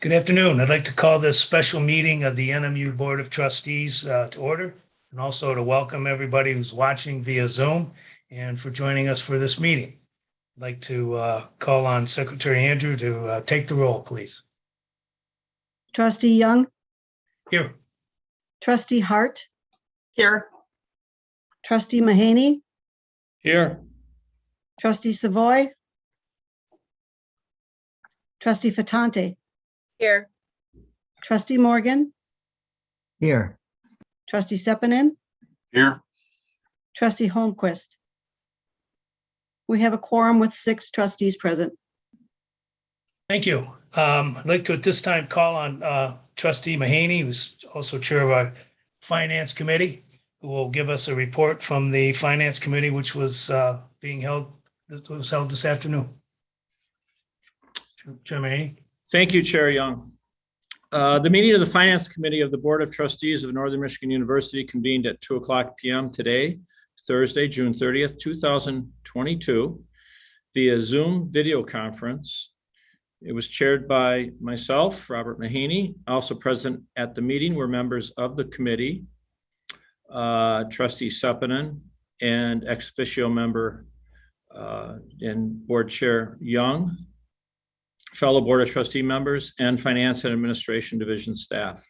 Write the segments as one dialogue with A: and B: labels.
A: Good afternoon. I'd like to call this special meeting of the NMU Board of Trustees to order, and also to welcome everybody who's watching via Zoom and for joining us for this meeting. I'd like to call on Secretary Andrew to take the roll, please.
B: Trustee Young,
A: Here.
B: Trustee Hart,
C: Here.
B: Trustee Mahaney,
D: Here.
B: Trustee Savoy, Trustee Fatante,
C: Here.
B: Trustee Morgan,
E: Here.
B: Trustee Sepinen,
F: Here.
B: Trustee Holmquist. We have a quorum with 6 trustees present.
A: Thank you. I'd like to at this time call on Trustee Mahaney, who's also chair of our Finance Committee, who will give us a report from the Finance Committee, which was held this afternoon. Chair Mahaney.
D: Thank you, Chair Young. The meeting of the Finance Committee of the Board of Trustees of Northern Michigan University convened at 2:00 p.m. today, Thursday, June 30th, 2022, via Zoom video conference. It was chaired by myself, Robert Mahaney. Also present at the meeting were members of the committee, Trustee Sepinen, and ex officio member and Board Chair Young, fellow Board of Trustee members, and Finance and Administration Division staff.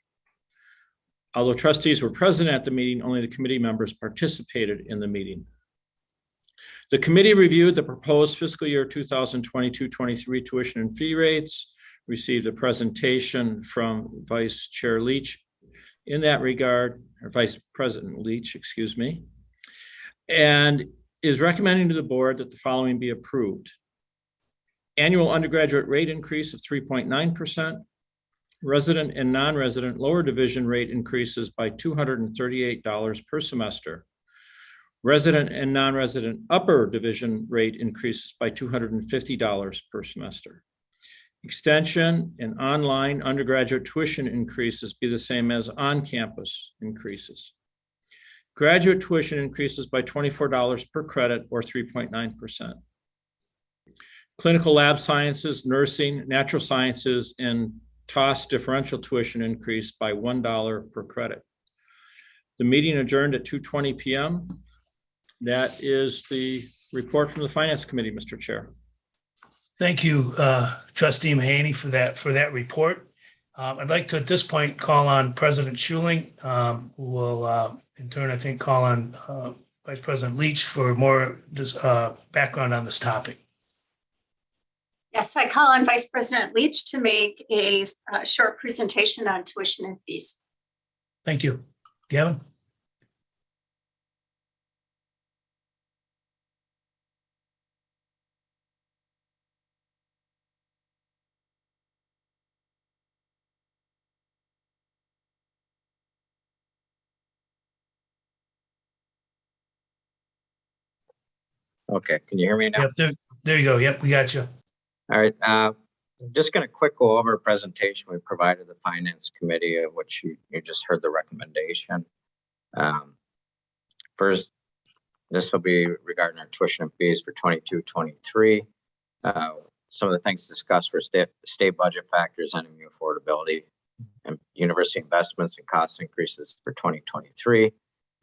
D: Although trustees were present at the meeting, only the committee members participated in the meeting. The committee reviewed the proposed fiscal year 2022-23 tuition and fee rates, received a presentation from Vice Chair Leach in that regard, or Vice President Leach, excuse me, and is recommending to the board that the following be approved. Annual undergraduate rate increase of 3.9%, resident and non-resident lower division rate increases by $238 per semester, resident and non-resident upper division rate increases by $250 per semester. Extension and online undergraduate tuition increases be the same as on-campus increases. Graduate tuition increases by $24 per credit, or 3.9%. Clinical lab sciences, nursing, natural sciences, and TOS differential tuition increased by $1 per credit. The meeting adjourned at 2:20 p.m. That is the report from the Finance Committee, Mr. Chair.
A: Thank you, Trustee Mahaney, for that report. I'd like to, at this point, call on President Schuling, who will, in turn, I think, call on Vice President Leach for more background on this topic.
C: Yes, I call on Vice President Leach to make a short presentation on tuition and fees.
A: Thank you. Gavin?
F: Okay, can you hear me now?
A: Yep, there you go. Yep, we got you.
F: All right, I'm just going to quick go over a presentation we provided the Finance Committee, of which you just heard the recommendation. First, this will be regarding our tuition and fees for 22-23. Some of the things discussed were state budget factors, NMU affordability, and university investments and cost increases for 2023,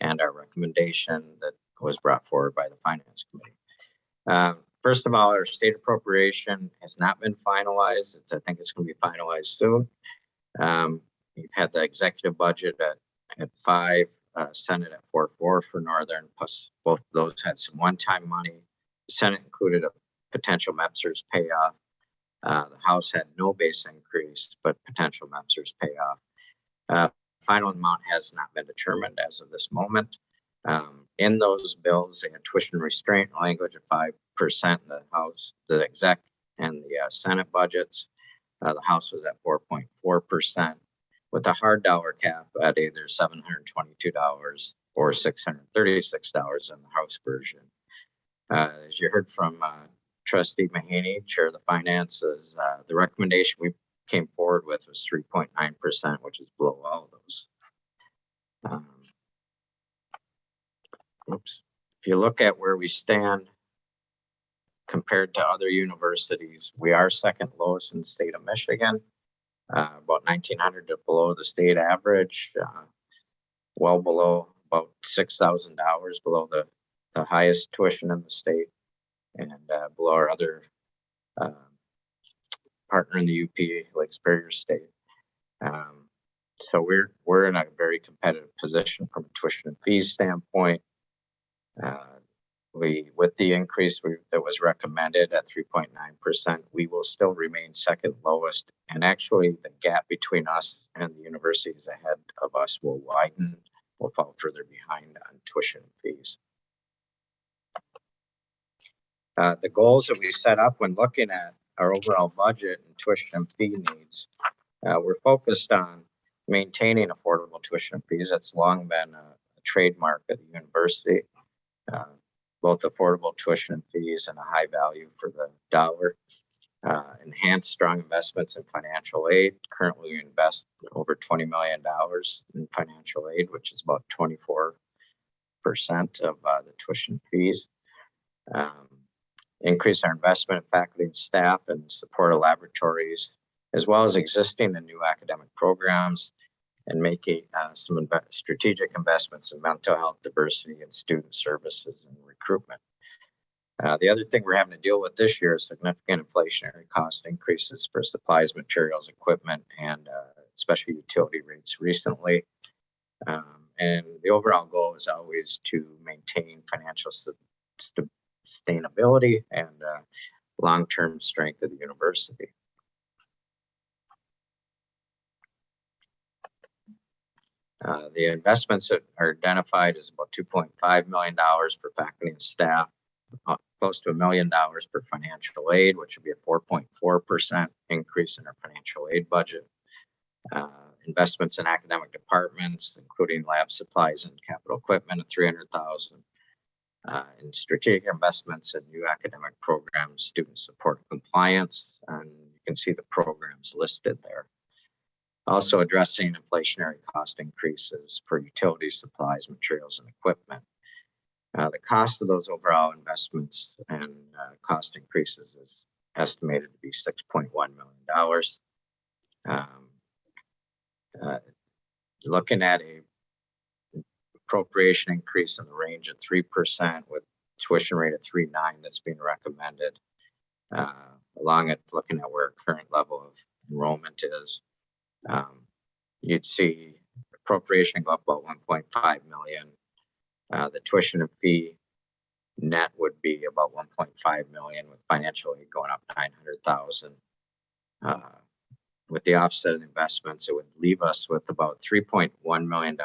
F: and our recommendation that was brought forward by the Finance Committee. First of all, our state appropriation has not been finalized. I think it's going to be finalized soon. We've had the executive budget at 5, Senate at 4.4 for Northern, plus both of those had some one-time money. The Senate included a potential MEPSers payoff. The House had no base increase, but potential MEPSers payoff. Final amount has not been determined as of this moment. In those bills, they had tuition restraint language of 5% in the House, the exec and the Senate budgets. The House was at 4.4%, with a hard dollar cap at either $722 or $636 in the House version. As you heard from Trustee Mahaney, Chair of the Finances, the recommendation we came forward with was 3.9%, which is below all of those. If you look at where we stand compared to other universities, we are second lowest in the state of Michigan. about 1,900 to below the state average, well below about $6,000 below the highest tuition in the state, and below our other partner in the UP, Lake Superior State. So we're in a very competitive position from a tuition and fees standpoint. With the increase that was recommended at 3.9%, we will still remain second lowest. And actually, the gap between us and the universities ahead of us will widen. We'll fall further behind on tuition fees. The goals that we set up when looking at our overall budget and tuition and fee needs, we're focused on maintaining affordable tuition fees. That's long been a trademark of the university. Both affordable tuition fees and a high value for the dollar. Enhance strong investments in financial aid. Currently, we invest over $20 million in financial aid, which is about 24% of the tuition fees. Increase our investment in faculty and staff and support of laboratories, as well as existing and new academic programs, and making some strategic investments in mental health, diversity, and student services and recruitment. The other thing we're having to deal with this year is significant inflationary cost increases for supplies, materials, equipment, and especially utility rates recently. And the overall goal is always to maintain financial sustainability and long-term strength of the university. The investments that are identified is about $2.5 million for faculty and staff, close to $1 million for financial aid, which would be a 4.4% increase in our financial aid budget. Investments in academic departments, including lab supplies and capital equipment, of $300,000. And strategic investments in new academic programs, student support and compliance, and you can see the programs listed there. Also addressing inflationary cost increases for utility supplies, materials, and equipment. The cost of those overall investments and cost increases is estimated to be $6.1 million. Looking at a appropriation increase in the range of 3% with tuition rate of 3.9 that's being recommended, along with looking at where current level of enrollment is. You'd see appropriation go up about 1.5 million. The tuition and fee net would be about 1.5 million, with financial aid going up 900,000. With the offset investments, it would leave us with about $3.1 million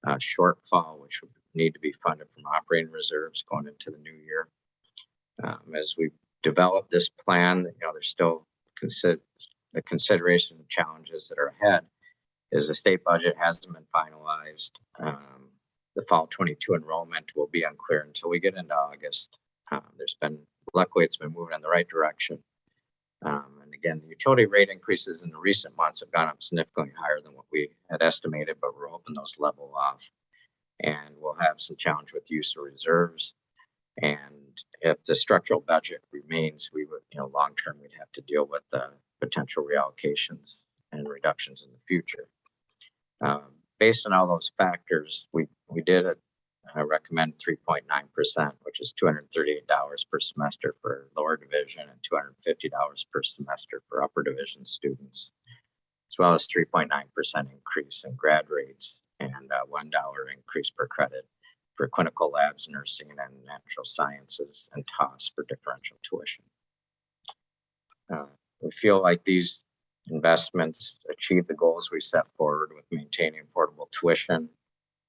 F: shortfall, which would need to be funded from operating reserves going into the new year. As we develop this plan, there's still the consideration and challenges that are ahead. Is the state budget hasn't been finalized. The fall 22 enrollment will be unclear until we get into August. Luckily, it's been moving in the right direction. And again, the utility rate increases in the recent months have gone up significantly higher than what we had estimated, but we're hoping those level off. And we'll have some challenge with use of reserves. And if the structural budget remains, we would, long term, we'd have to deal with the potential reallocations and reductions in the future. Based on all those factors, we did recommend 3.9%, which is $238 per semester for lower division and $250 per semester for upper division students, as well as 3.9% increase in grad rates and $1 increase per credit for clinical labs, nursing, and natural sciences, and TOS for differential tuition. We feel like these investments achieve the goals we set forward with maintaining affordable tuition,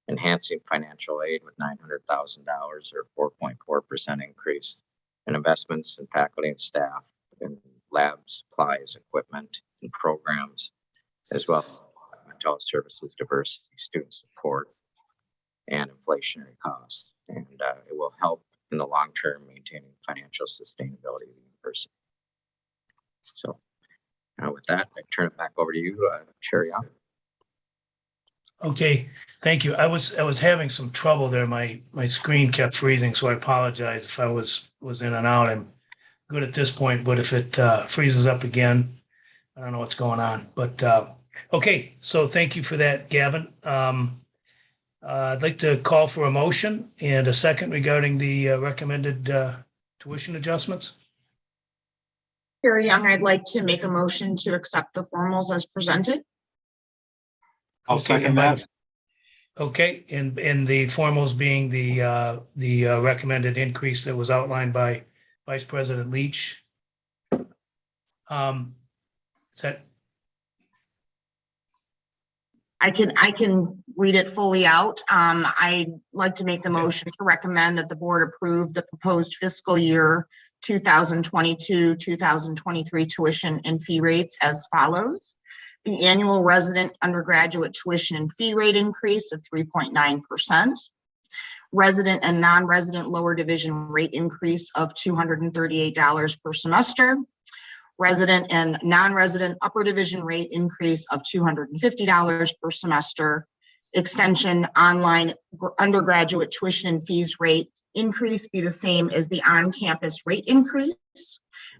F: enhancing financial aid with $900,000 or 4.4% increase, and investments in faculty and staff in lab supplies, equipment, and programs, as well as mental health services, diversity, student support, and inflationary costs. And it will help in the long term maintaining financial sustainability of the university. So with that, I turn it back over to you, Chair Young.
A: Okay, thank you. I was having some trouble there. My screen kept freezing, so I apologize if I was in and out. I'm good at this point, but if it freezes up again, I don't know what's going on, but, okay, so thank you for that, Gavin. I'd like to call for a motion and a second regarding the recommended tuition adjustments.
E: Chair Young, I'd like to make a motion to accept the formals as presented.
G: I'll
A: Okay,
G: second
A: and by-
G: that.
A: Okay, and the formals being the recommended increase that was outlined by Vice President Leach. Is that,
E: I can read it fully out. I'd like to make the
A: Okay.
E: motion to recommend that the board approve the proposed fiscal year 2022, 2023 tuition and fee rates as follows. The annual resident undergraduate tuition and fee rate increase of 3.9%. Resident and non-resident lower division rate increase of $238 per semester. Resident and non-resident upper division rate increase of $250 per semester. Extension online undergraduate tuition and fees rate increase be the same as the on-campus rate increase.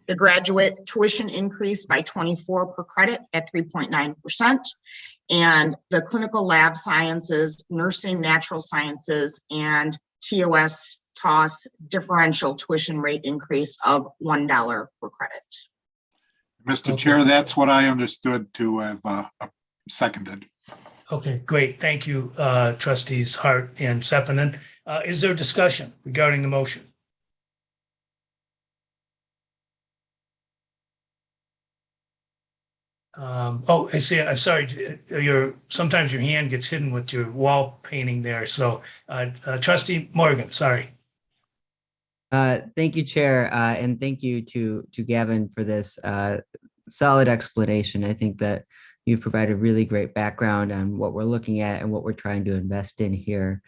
E: The graduate tuition increase by 24 per credit at 3.9%. And the clinical lab sciences, nursing, natural sciences, and TOS differential tuition rate increase of $1 per credit.
G: Mr.
A: Okay.
G: Chair, that's what I understood to have seconded.
A: okay, great. Thank you, trustees Hart and Sepinen. Is there discussion regarding the motion? Oh, I see. I'm sorry. Sometimes your hand gets hidden with your wall painting there. So trustee Morgan, sorry.
H: Thank you, Chair, and thank you to Gavin for this solid explanation. I think that you've provided really great background on what we're looking at and what we're trying to invest in here.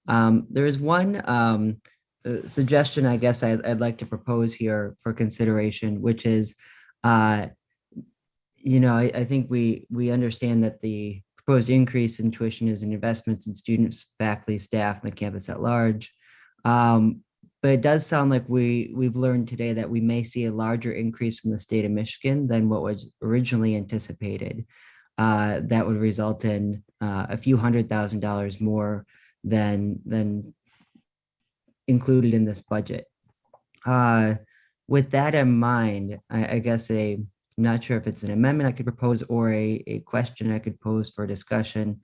H: There is one suggestion, I guess, I'd like to propose here for consideration, which is, I think we understand that the proposed increase in tuition is an investment in students, faculty, staff, and the campus at large. But it does sound like we've learned today that we may see a larger increase from the state of Michigan than what was originally anticipated. That would result in a few $100,000 more than included in this budget. With that in mind, I guess I'm not sure if it's an amendment I could propose or a question I could pose for discussion.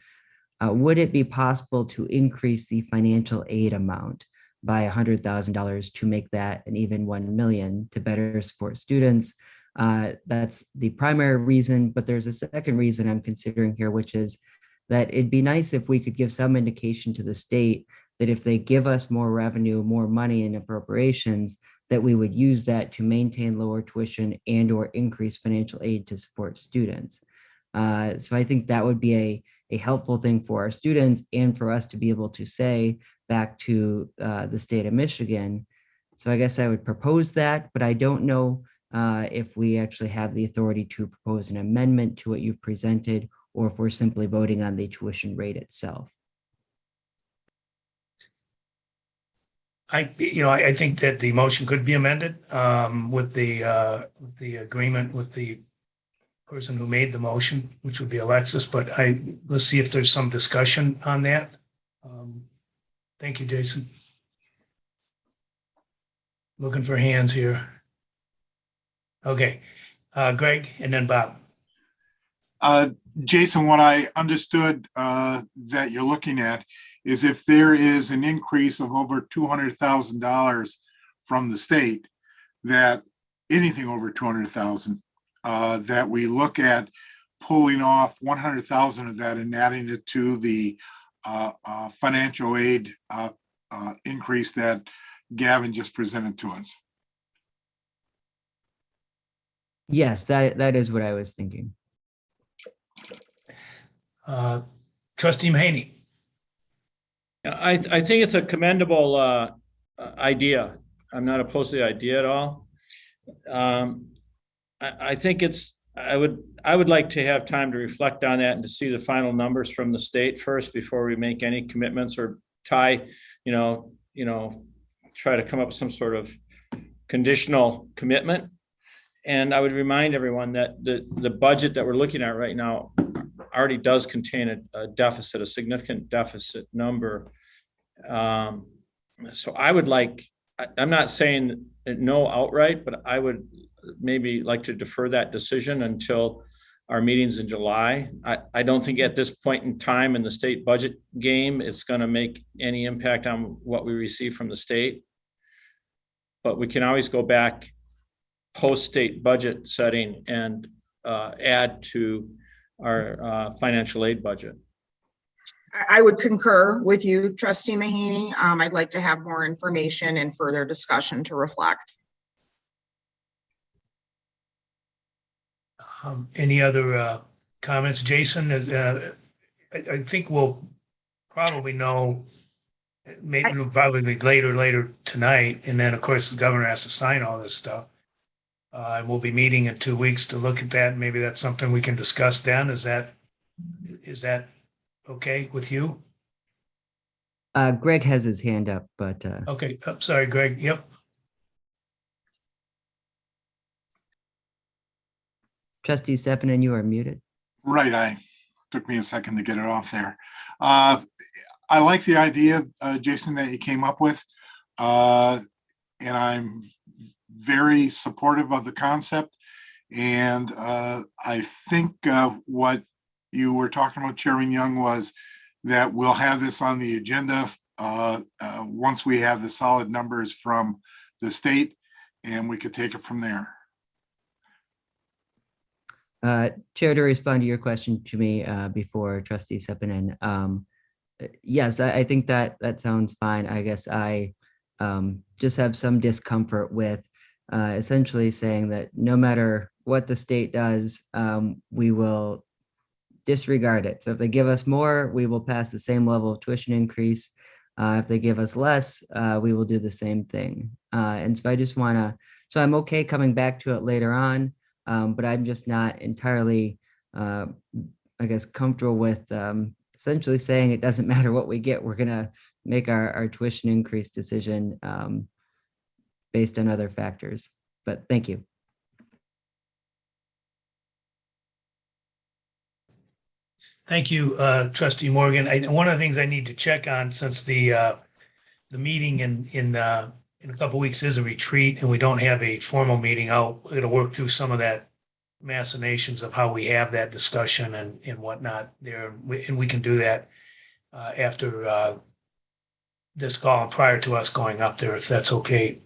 H: Would it be possible to increase the financial aid amount by $100,000 to make that an even 1 million to better support students? That's the primary reason, but there's a second reason I'm considering here, which is that it'd be nice if we could give some indication to the state that if they give us more revenue, more money in appropriations, that we would use that to maintain lower tuition and or increase financial aid to support students. So I think that would be a helpful thing for our students and for us to be able to say back to the state of Michigan. So I guess I would propose that, but I don't know if we actually have the authority to propose an amendment to what you've presented, or if we're simply voting on the tuition rate itself.
A: I think that the motion could be amended with the agreement with the person who made the motion, which would be Alexis, but let's see if there's some discussion on that. Thank you, Jason. Looking for hands here. Okay, Greg, and then Bob.
G: Jason, what I understood that you're looking at is if there is an increase of over $200,000 from the state, that anything over 200,000, that we look at pulling off 100,000 of that and adding it to the financial aid increase that Gavin just presented to us.
H: Yes, that is what I was thinking.
A: Trustee Mahaney.
D: I think it's a commendable idea. I'm not opposed to the idea at all. I think I would like to have time to reflect on that and to see the final numbers from the state first before we make any commitments or try to come up with some sort of conditional commitment. And I would remind everyone that the budget that we're looking at right now already does contain a deficit, a significant deficit number. So I would like, I'm not saying no outright, but I would maybe like to defer that decision until our meetings in July. I don't think at this point in time in the state budget game, it's going to make any impact on what we receive from the state. But we can always go back post-state budget setting and add to our financial aid budget.
E: I would concur with you, Trustee Mahaney. I'd like to have more information and further discussion to reflect.
A: Any other comments? Jason, I think we'll probably know, maybe it'll probably be later tonight. And then, of course, the governor has to sign all this stuff. And we'll be meeting in 2 weeks to look at that. Maybe that's something we can discuss then. Is that okay with you?
H: Greg has his hand up, but
A: Okay, I'm sorry, Greg. Yep.
H: Trustee Sepinen, you are muted.
G: Right, took me a second to get it off there. I like the idea, Jason, that you came up with. And I'm very supportive of the concept. And I think what you were talking about, Chairman Young, was that we'll have this on the agenda once we have the solid numbers from the state, and we could take it from there.
H: Chair, to respond to your question to me before Trustee Sepinen, yes, I think that sounds fine. I guess I just have some discomfort with essentially saying that no matter what the state does, we will disregard it. So if they give us more, we will pass the same level of tuition increase. If they give us less, we will do the same thing. And so I just want to, so I'm okay coming back to it later on, but I'm just not entirely, I guess, comfortable with essentially saying it doesn't matter what we get, we're going to make our tuition increase decision based on other factors. But thank you.
A: Thank you, Trustee Morgan. One of the things I need to check on, since the meeting in a couple weeks is a retreat and we don't have a formal meeting, I'll work through some of that machinations of how we have that discussion and whatnot there. And we can do that after this call and prior to us going up there, if that's okay,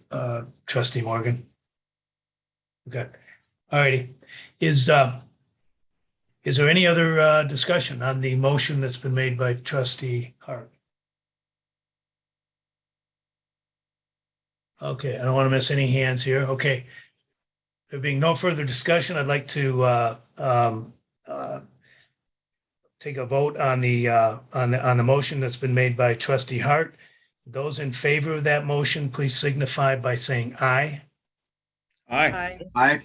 A: Trustee Morgan. Okay. All righty. Is there any other discussion on the motion that's been made by Trustee Hart? Okay, I don't want to miss any hands here. Okay. There being no further discussion, I'd like to take a vote on the motion that's been made by Trustee Hart. Those in favor of that motion, please signify by saying aye.
D: Aye.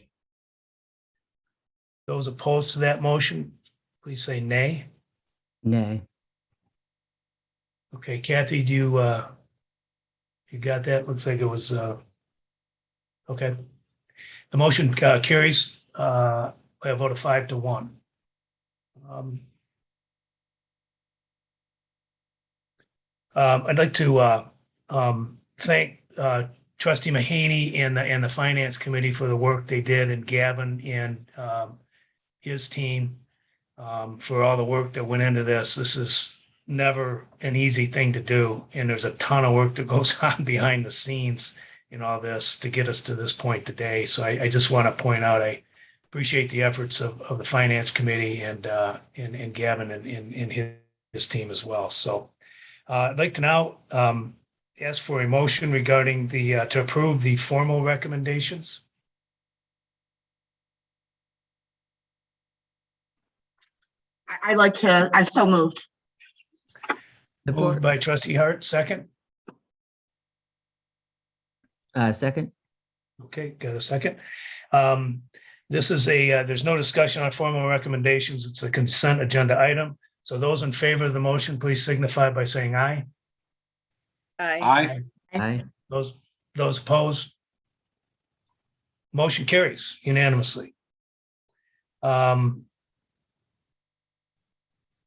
A: Those opposed to that motion, please say nay.
H: Nay.
A: Okay, Kathy, do you got that? Looks like it was okay. The motion carries by a vote of 5-1. I'd like to thank Trustee Mahaney and the Finance Committee for the work they did, and Gavin and his team for all the work that went into this. This is never an easy thing to do, and there's a ton of work that goes on behind the scenes in all this to get us to this point today. So I just want to point out, I appreciate the efforts of the Finance Committee and Gavin and his team as well. So I'd like to now ask for a motion regarding to approve the formal recommendations.
E: I so moved.
A: Moved by Trustee Hart, second.
H: Second.
A: Okay, got a second. This is there's no discussion on formal recommendations. It's a consent agenda item. So those in favor of the motion, please signify by saying aye.
G: Aye.
H: Aye.
A: Those opposed? Motion carries unanimously. So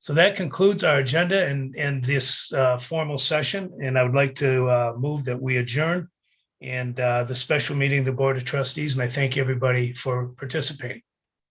A: that concludes our agenda and this formal session, and I would like to move that we adjourn and the special meeting of the Board of Trustees, and I thank everybody for participating.